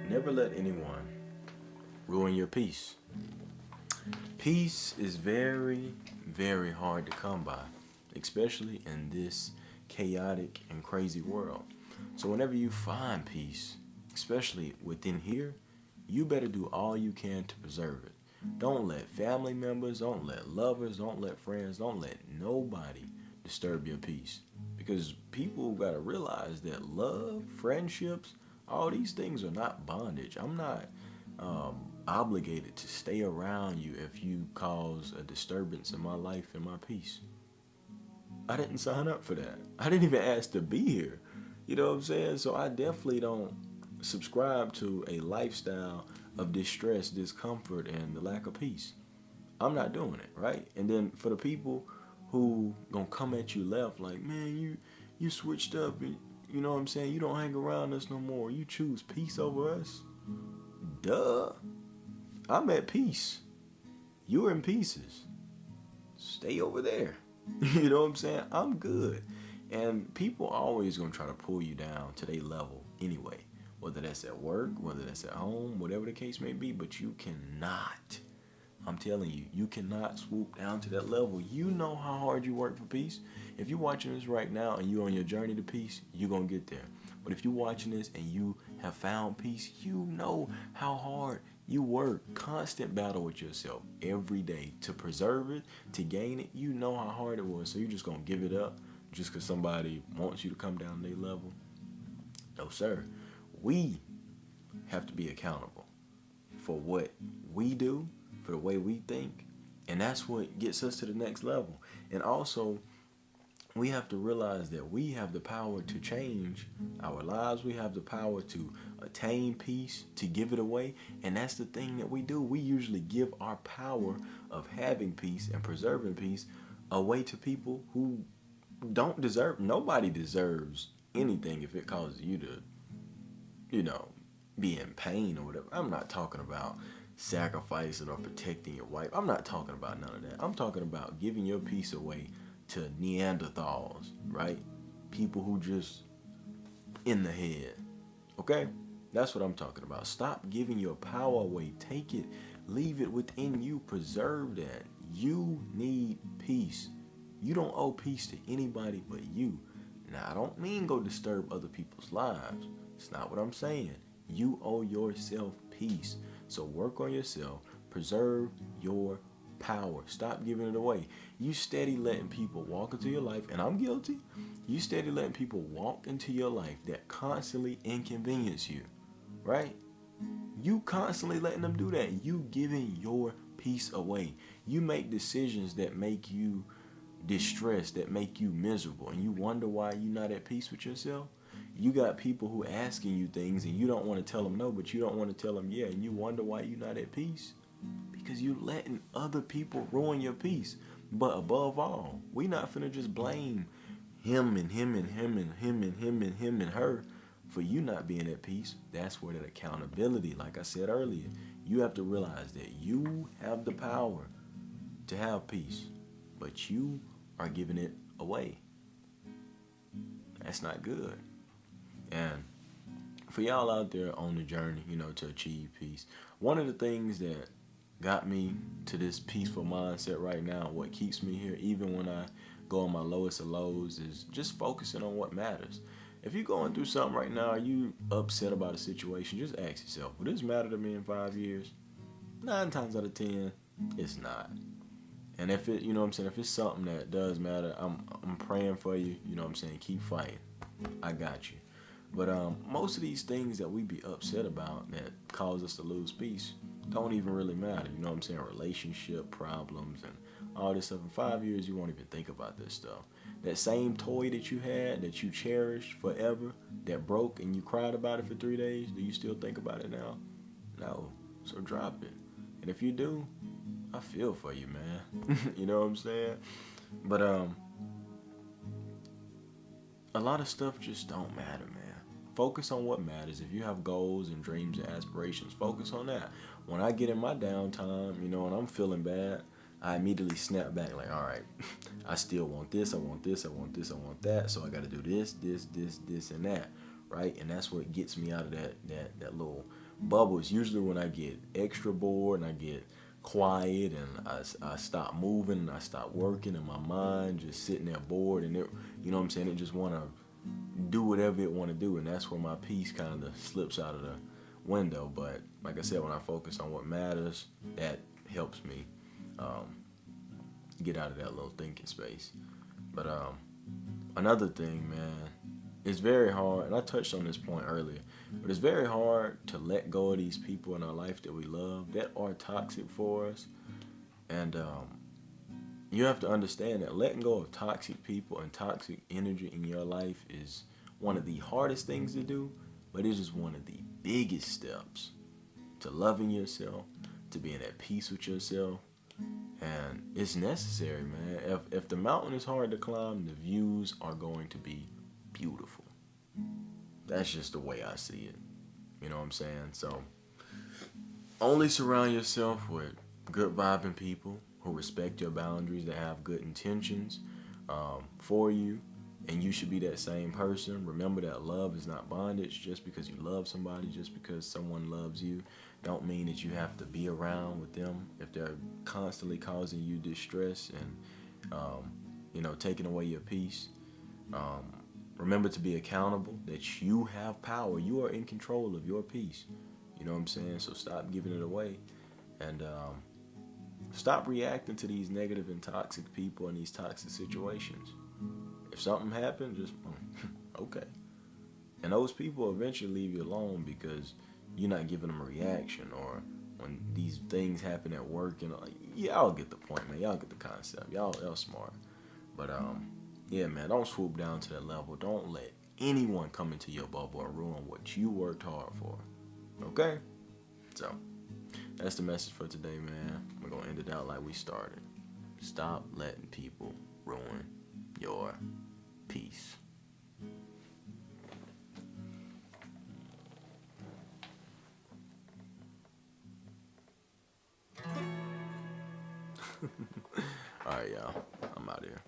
Never let anyone ruin your peace. Peace is very, very hard to come by, especially in this chaotic and crazy world. So, whenever you find peace, especially within here, you better do all you can to preserve it. Don't let family members, don't let lovers, don't let friends, don't let nobody disturb your peace. Because people gotta realize that love, friendships, all these things are not bondage. I'm not obligated to stay around you if you cause a disturbance in my life and my peace. I didn't sign up for that. I didn't even ask to be here. You know what I'm saying? So I definitely don't subscribe to a lifestyle of distress, discomfort, and the lack of peace. I'm not doing it, right? And then for the people who gonna come at you left, like, man, you switched up, and you know what I'm saying? You don't hang around us no more. You choose peace over us. Duh. I'm at peace. You're in pieces. Stay over there. You know what I'm saying? I'm good. And people always gonna try to pull you down to their level anyway. Whether that's at work, whether that's at home, whatever the case may be, but you cannot. I'm telling you, you cannot swoop down to that level. You know how hard you work for peace. If you're watching this right now and you're on your journey to peace, you're gonna get there. But if you're watching this and you have found peace, you know how hard you work. Constant battle with yourself every day to preserve it, to gain it. You know how hard it was. So you're just gonna give it up just because somebody wants you to come down to their level? No, sir. We have to be accountable for what we do, for the way we think, and that's what gets us to the next level. And also, we have to realize that we have the power to change our lives. We have the power to attain peace, to give it away. And that's the thing that we do. We usually give our power of having peace and preserving peace away to people who don't deserve. Nobody deserves anything if it causes you to, you know, be in pain or whatever. I'm not talking about sacrificing or protecting your wife. I'm not talking about none of that. I'm talking about giving your peace away to Neanderthals, right? People who just in the head. Okay? That's what I'm talking about. Stop giving your power away. Take it. Leave it within you. Preserve that. You need peace. You don't owe peace to anybody but you. Now, I don't mean go disturb other people's lives. It's not what I'm saying. You owe yourself peace. So work on yourself. Preserve your power. Stop giving it away. You steady letting people walk into your life, and I'm guilty. You steady letting people walk into your life that constantly inconvenience you, right? You constantly letting them do that. You giving your peace away. You make decisions that make you distressed, that make you miserable, and you wonder why you're not at peace with yourself. You got people who asking you things and you don't want to tell them no, but you don't want to tell them yeah, and you wonder why you're not at peace because you letting other people ruin your peace. But above all, we not finna just blame him and him and him and him and him and him and her for you not being at peace. That's where that accountability, like I said earlier, you have to realize that you have the power to have peace, but you are giving it away. That's not good. And for y'all out there on the journey, to achieve peace, one of the things that got me to this peaceful mindset right now, what keeps me here, even when I go on my lowest of lows, is just focusing on what matters. If you're going through something right now, are you upset about a situation, just ask yourself, will this matter to me in 5 years? 9 times out of 10, it's not. And if it, if it's something that does matter, I'm praying for you, keep fighting. I got you. But most of these things that we be upset about that cause us to lose peace don't even really matter. Relationship problems and all this stuff. In 5 years, you won't even think about this stuff. That same toy that you had, that you cherished forever, that broke and you cried about it for 3 days, do you still think about it now? No. So drop it. And if you do, I feel for you, man. You know what I'm saying? But a lot of stuff just don't matter, man. Focus on what matters. If you have goals and dreams and aspirations, focus on that. When I get in my downtime, and I'm feeling bad, I immediately snap back like, all right, I still want this, I want this, I want this, I want that. So I got to do this, and that, right? And that's what gets me out of that little bubbles usually when I get extra bored and I get quiet and I stop moving and I stop working and my mind just sitting there bored and it, you know what I'm saying, it just want to do whatever it want to do, and that's where my peace kind of slips out of the window. But like I said, when I focus on what matters, that helps me um, get out of that little thinking space. But another thing, man, it's very hard, and I touched on this point earlier, but it's very hard to let go of these people in our life that we love that are toxic for us. And you have to understand that letting go of toxic people and toxic energy in your life is one of the hardest things to do, but it is one of the biggest steps to loving yourself, to being at peace with yourself. And it's necessary, man. If the mountain is hard to climb, the views are going to be beautiful. That's just the way I see it. You know what I'm saying? So only surround yourself with good vibing people who respect your boundaries, that have good intentions for you, and you should be that same person. Remember that love is not bondage. Just because you love somebody, just because someone loves you, don't mean that you have to be around with them if they're constantly causing you distress and taking away your peace. Um, Remember to be accountable, that you have power. You are in control of your peace. You know what I'm saying? So stop giving it away. And stop reacting to these negative and toxic people and these toxic situations. If something happens, just okay. And those people eventually leave you alone because you're not giving them a reaction, or when these things happen at work, y'all get the point, man. Y'all get the concept. Y'all smart. But yeah, man, don't swoop down to that level. Don't let anyone come into your bubble and ruin what you worked hard for. Okay? So that's the message for today, man. We're gonna end it out like we started. Stop letting people ruin your peace. All right, y'all. I'm out of here.